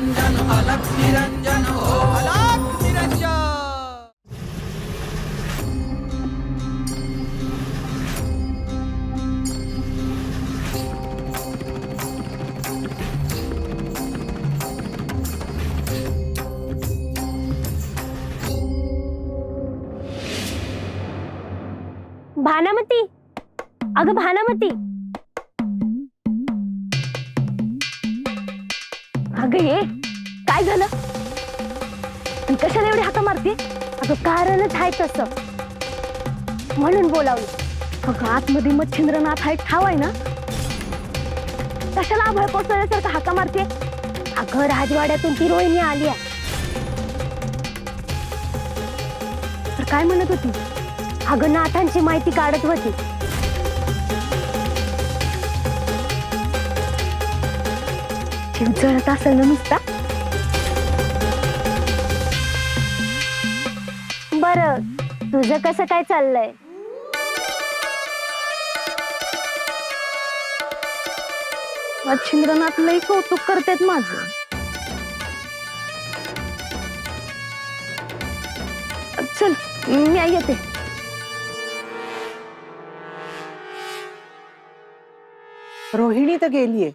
निरंजन अलख निरंजन ओम अलख निरंजन। भानामती, अगं भानामती, अगं ये, काय झालं? आणि कशाला एवढी हाका मारते? अगं कारणच आहे तसं, म्हणून बोलावलं. अगं आतमध्ये मच्छिंद्रनाथ आहे ठाव आहे ना, कशाला आभाळ कोसळल्यासारखं हाका मारते? अगं राजवाड्यातून ती रोहिणी आली आहे. तर काय म्हणत होती? अगं नाथांची माहिती काढत होती. जीव जळत असेल ना नुसता. बरं, तुझं कसं काय चाललंय? मच्छिंद्रनाथ लई कौतुक करतात माझं. चल मी येते. रोहिणी तर गेलीये,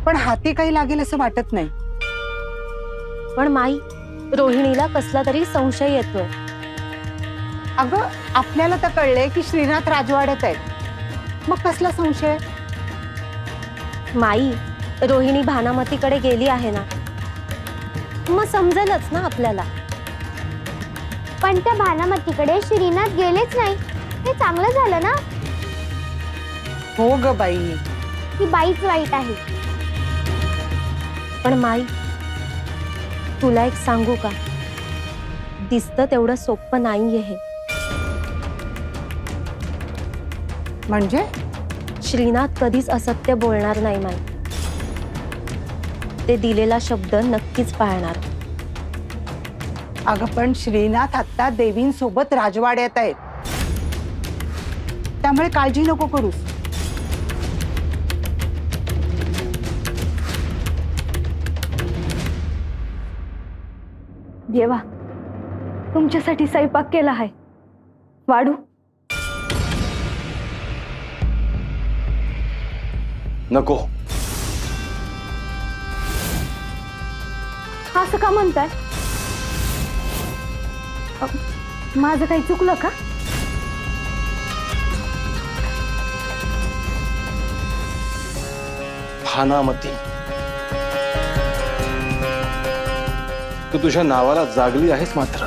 पण हाती काही लागेल असं वाटत नाही. पण माई, रोहिणीला कसला तरी संशय येतोय. अगं आपल्याला तर कळलंय की श्रीनाथ राजवाड्यात आहेत, मग कसला संशय? माई, रोहिणी भानामतीकडे गेली आहे ना, मग समजेलच ना आपल्याला. पण त्या भानामतीकडे श्रीनाथ गेलेच नाही, हे चांगलं झालं ना. हो ग बाई, ही बाईच वाईट आहे. पण माई, तुला एक सांगू का? दिसतं तेवढं सोपं नाहीये हे. म्हणजे श्रीनाथ कधीच असत्य बोलणार नाही माई. ते दिलेला शब्द नक्कीच पाळणार. अगं पण श्रीनाथ आता देवींसोबत राजवाड्यात आहेत, त्यामुळे काळजी नको करूस. देवा, तुमच्यासाठी स्वयंपाक केला आहे, वाढू? नको. असं का म्हणताय? माझं काही चुकलं का? भानामती, तू तुझ्या नावाला जागली आहेस मात्र.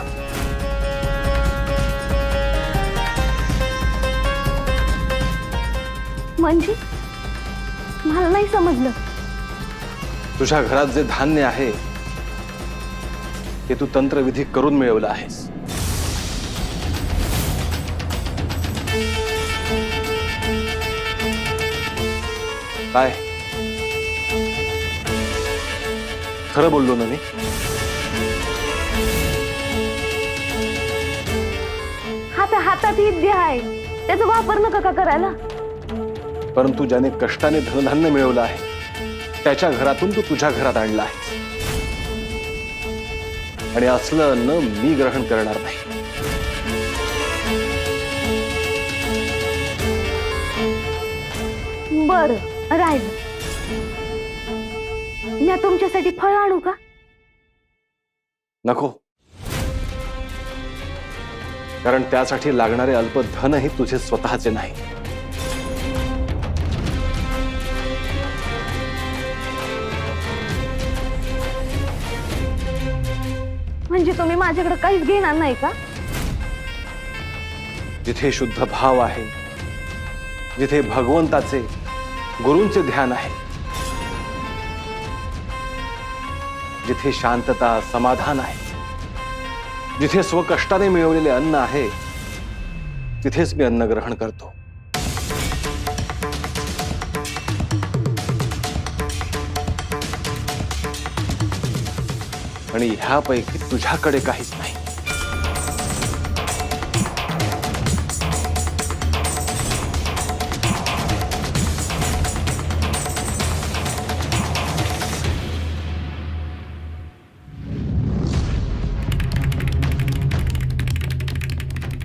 म्हणजे मला नाही समजलं. तुझ्या घरात जे धान्य आहे ते तू तंत्रविधी करून मिळवलं आहेस. काय खरं बोललो ना मी? हातात विद्या आहे, त्याचा वापर नका का करायला? परंतु ज्याने कष्टाने धनधान्य मिळवलं आहे त्याच्या घरातून तू तुझ्या घरात आणलं आहेस, आणि असलं अन्न मी ग्रहण करणार नाही. बरं राहिलं. मी तुमच्यासाठी फळ आणू का? नको, कारण त्यासाठी लागणारे अल्प धनही तुझे स्वतःचे नाही. म्हणजे तुम्ही माझ्याकडे काहीच घेणार नाही का? जिथे शुद्ध भाव आहे, जिथे भगवंताचे गुरूंचे ध्यान आहे, जिथे शांतता समाधान आहे, जिथे स्वकष्टाने मिळवलेले अन्न आहे, तिथेच मी अन्न ग्रहण करतो. आणि ह्यापैकी तुझ्याकडे काहीच नाही.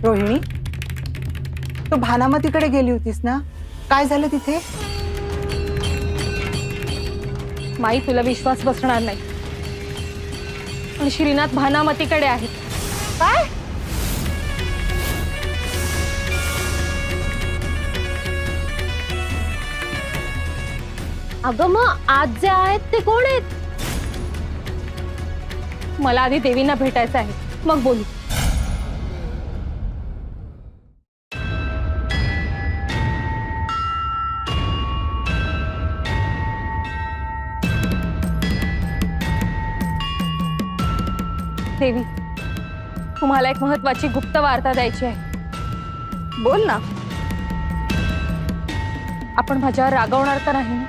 रोहिणी, तू भानामतीकडे गेली होतीस ना, काय झालं तिथे? माई, तुला विश्वास बसणार नाही, पण श्रीनाथ भानामतीकडे आहेत. काय? अगं मग आज जे आहेत ते कोण आहेत? मला आधी देवींना भेटायचं आहे, मग बोलू. देवी, तुम्हाला एक महत्वाची गुप्त वार्ता द्यायची आहे. बोल ना. आपण माझ्यावर रागवणार तर नाही ना?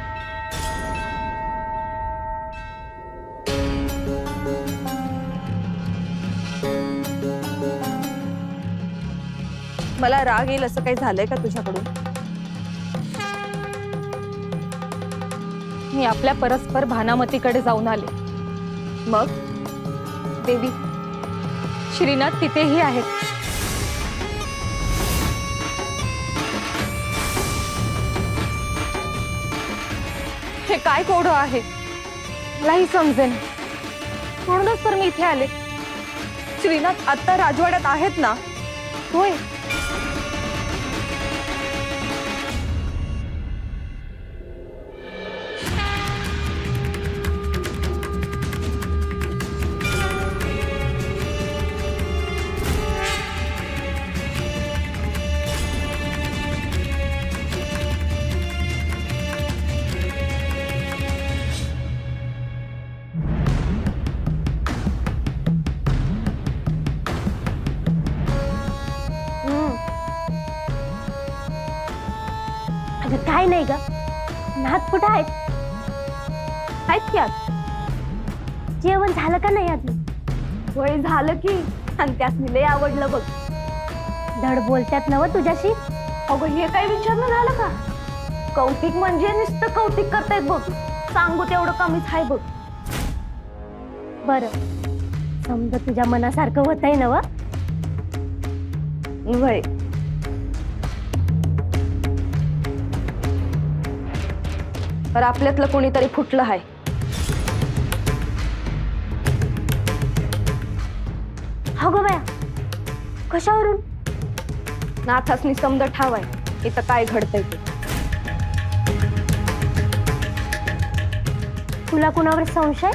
मला राग येईल असं काही झालंय का तुझ्याकडून? मी आपल्या परस्पर भानामतीकडे जाऊन आले. मग देवी, श्रीनाथ तिथेही आहेत. हे काय कोडं आहे मलाही समजेन, म्हणूनच तर मी इथे आले. श्रीनाथ आता राजवाड्यात आहेत ना? होय, अगं काय नाही ग, नाथ कुठं आहेत? आहेत की आत? जेवण झालं का नाही अजून? होय झालं की, आणि त्यासनी लय आवडलं बघ. धड बोलत्यात नव तुझ्याशी. अगं हे काय विचारणं झालं का? कौतिक म्हणजे नुसतं कौतिक करतायत बघ. सांगू तेवढं कमीच आहे बघ. बरं, समजा तुझ्या मनासारखं होत आहे नव? वय तर आपल्यातलं कोणीतरी फुटलं आहे. हो गो बाया, कशावरून? नाथासनी समजा ठावाय इथं काय घडतंय ते. तुला कुणावर संशय?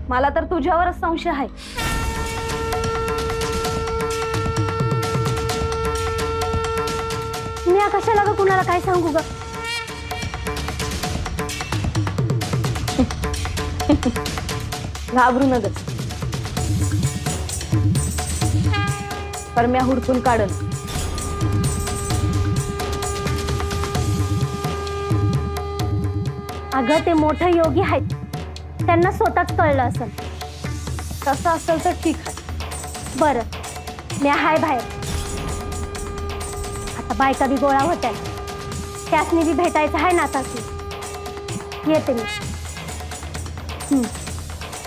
मला तर तुझ्यावरच संशय आहे. मी कशाला ग कुणाला काय सांगू ग? घाबरू नगच, परम्या हुडकून काढन. अगं ते मोठे योगी आहेत, त्यांना स्वतःच कळलं असेल. तसं असेल तर ठीक आहे. बरं, मी हाय बाहेर. आता बायका बी गोळा होत्या, त्यासनी बी भेटायचं आहे नाथाशी. येते मी.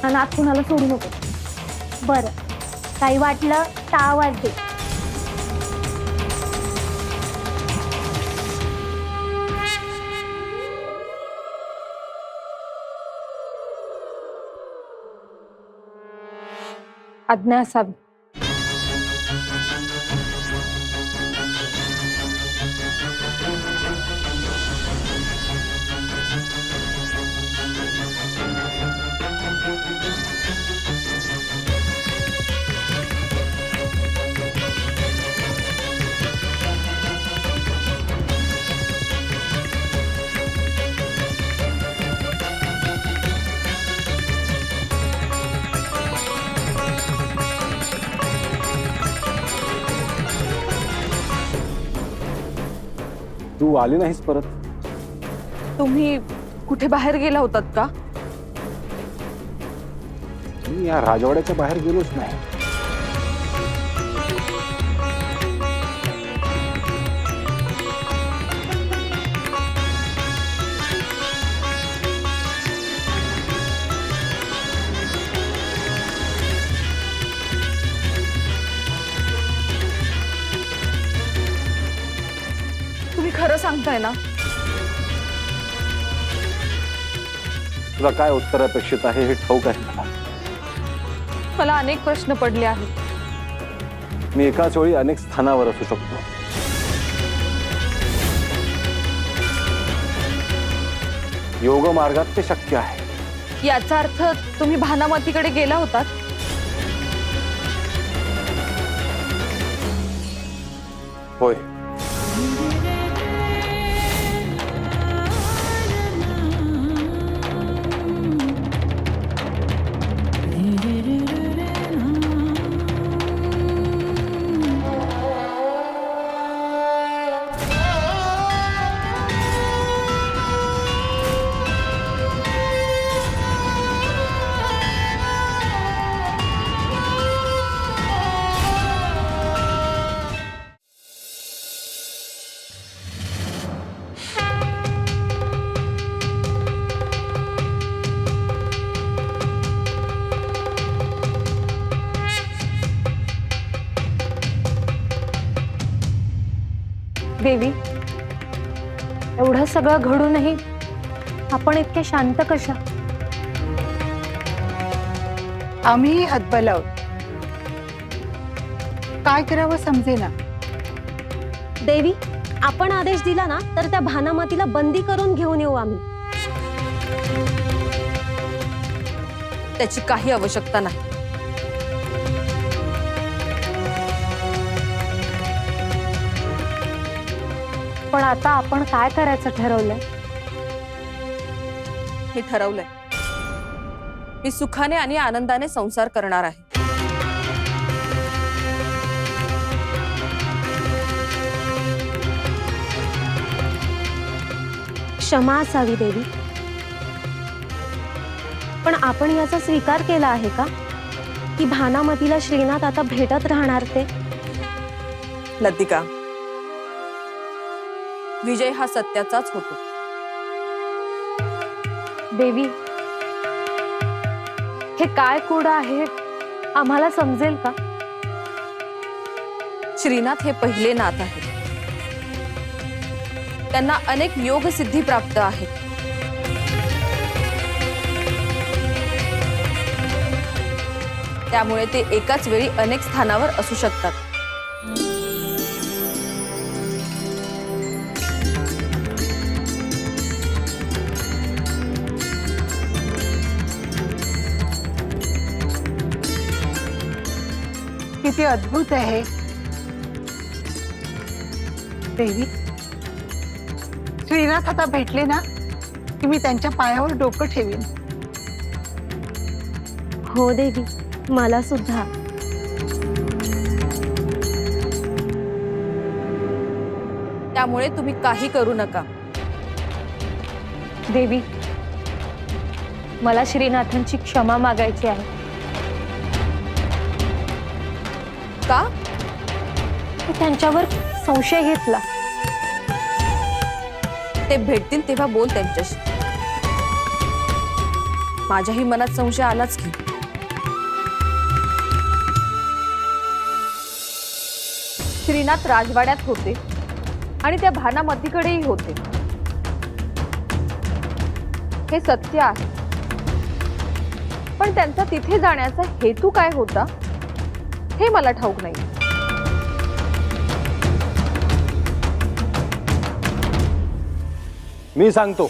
आणि आत कुणाला सोडू नको. बरं, काही वाटलं तर आवाज दे. आज्ञा असावी. तू आली नाहीस परत? तुम्ही कुठे बाहेर गेला होतात का? मी या राजवाड्याच्या बाहेर गेलोच नाही. सांगताय ना? तुला काय उत्तर अपेक्षित आहे हे ठाऊक आहे मला. मला अनेक प्रश्न पडले आहेत. मी एकाच वेळी अनेक स्थानावर असू शकतो. योग मार्गात ते शक्य आहे. याचा अर्थ तुम्ही भानामतीकडे गेला होतात? होय. देवी, एवढं सगळं घडूनही आपण इतके शांत कशा? आम्ही हतबल काय करावं समजेना. देवी, आपण आदेश दिला ना तर त्या भानामतीला बंदी करून घेऊन येऊ आम्ही. त्याची काही आवश्यकता नाही. पण आता आपण काय करायचं ठरवलंय? मी ठरवलंय. मी सुखाने आणि आनंदाने संसार करणार आहे. क्षमा असावी देवी, पण आपण याचा स्वीकार केला आहे का की भानामतीला श्रीनाथ आता भेटत राहणार ते? लतिका, विजय हा सत्याचाच होतो. देवी, हे काय कूड आहे आम्हाला समजेल का? श्रीनाथ हे पहिले नाथ आहे. त्यांना अनेक योग सिद्धी प्राप्त आहेत. त्यामुळे ते एकाच वेळी अनेक स्थानावर असू शकतात. किती अद्भुत आहे देवी. श्रीनाथ आता भेटले ना की मी त्यांच्या पायावर डोकं ठेवीन. हो देवी, मला सुद्धा. त्यामुळे तुम्ही काही करू नका. देवी, मला श्रीनाथांची क्षमा मागायची आहे. का? मी त्यांच्यावर संशय घेतला. ते भेटतील तेव्हा बोल त्यांच्याशी. माझ्याही मनात संशय आलाच की. श्रीनाथ राजवाड्यात होते आणि त्या भानामतीकडेही होते, हे सत्य आहे. पण त्यांचा तिथे जाण्याचा हेतू काय होता हे मला ठाऊक नाही. मी सांगतो.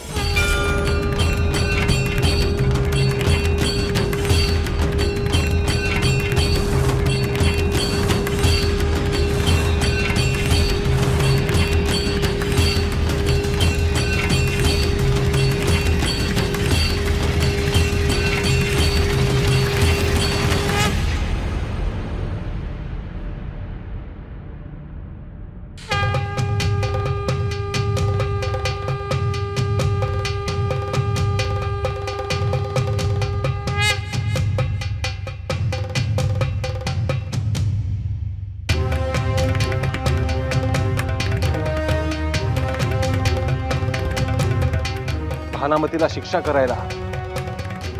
भानामतीला शिक्षा करायला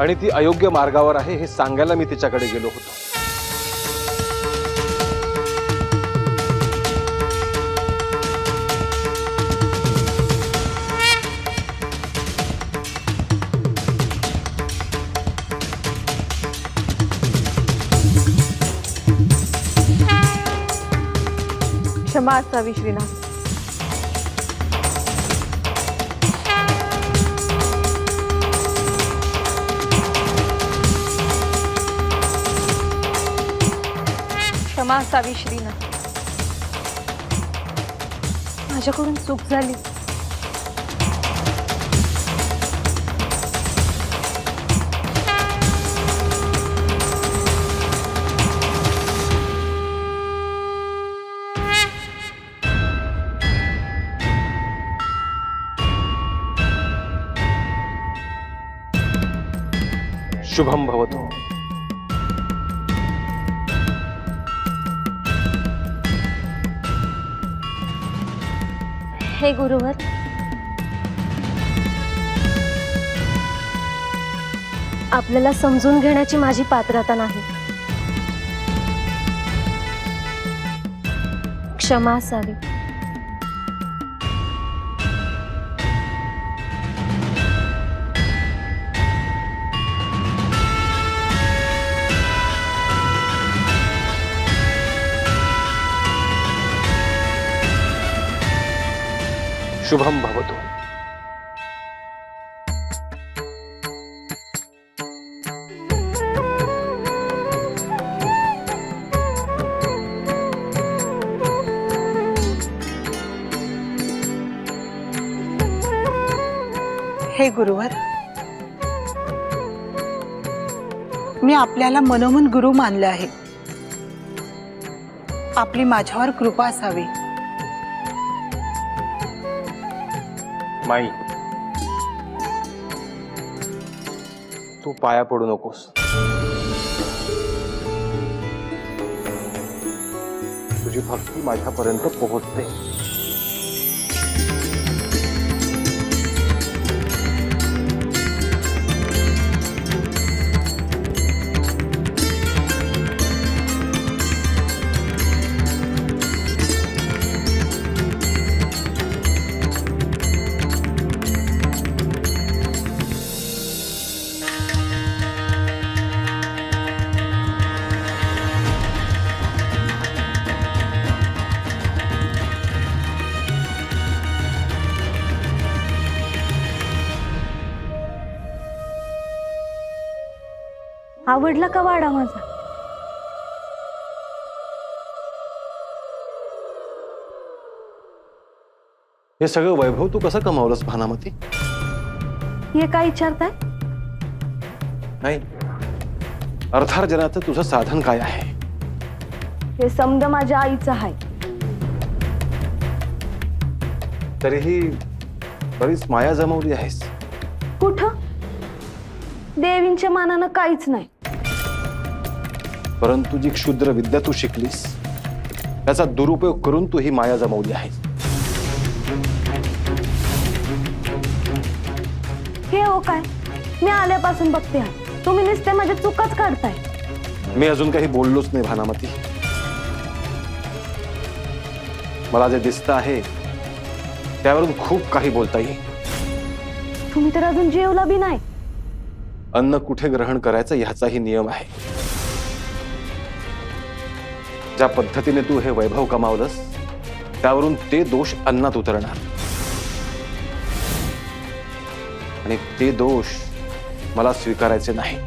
आणि ती अयोग्य मार्गावर आहे हे सांगायला मी तिच्याकडे गेलो होतो. क्षमा असावी श्रीनाथ. क्षमा असावी श्रीनाथ. माझ्याकडून चूक झाली. शुभम भवतु. हे गुरुवर, आपल्याला समजून घेण्याची माझी पात्रता नाही. क्षमा असावी. शुभम भवतु. हे गुरुवर, मी आपल्याला मनोमन गुरु मानले आहे. आपली माझ्यावर कृपा असावी. माई, तू पाया पडू नकोस. तुझी भक्ती माझ्यापर्यंत पोहोचते. आवडला का वाडा माझा? हे सगळं वैभव तू कसं कमावलंस भानामती? हे काय विचारताय? नाही, अर्थार्जनाचं तुझं साधन काय आहे? हे समज माझ्या आईचं आहे. तरीही बरीच माया जमवली आहेस. कुठं? देवींच्या मानानं काहीच नाही. परंतु जी क्षुद्र विद्या तू शिकलीस त्याचा दुरुपयोग करून तू ही माया जमवली आहेस. हे हो काय, मी आल्यापासून बघते आहे, तुम्ही नुसते माझ्या चुकाच काढताय. मी अजून काही बोललोच नाही भानामती. मला जे दिसतं आहे त्यावरून खूप काही बोलता येईल. तुम्ही तर अजून जेवला बी नाही. अन्न कुठे ग्रहण करायचं ह्याचाही नियम आहे. ज्या पद्धतीने तू हे वैभव कमावलंस त्यावरून ते दोष अन्नात उतरणार आणि ते दोष मला स्वीकारायचे नाही.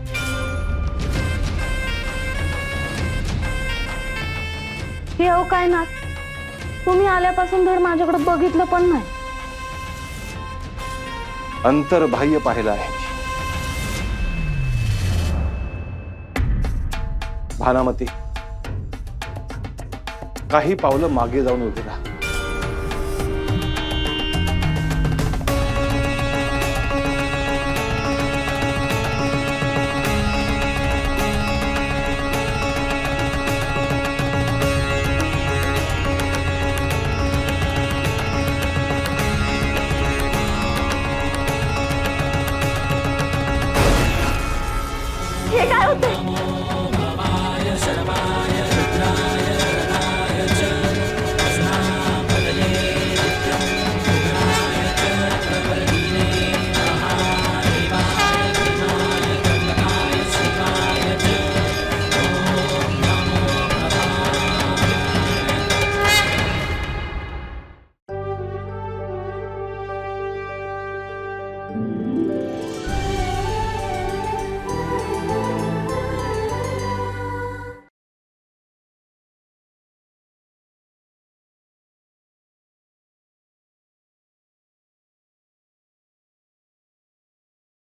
हे हो काय ना, तुम्ही आल्यापासून धड माझ्याकडे बघितलं पण नाही. अंतर्बाह्य पाहिलं आहे. भानामती, काही पावलं मागे जाऊन उभी राहा.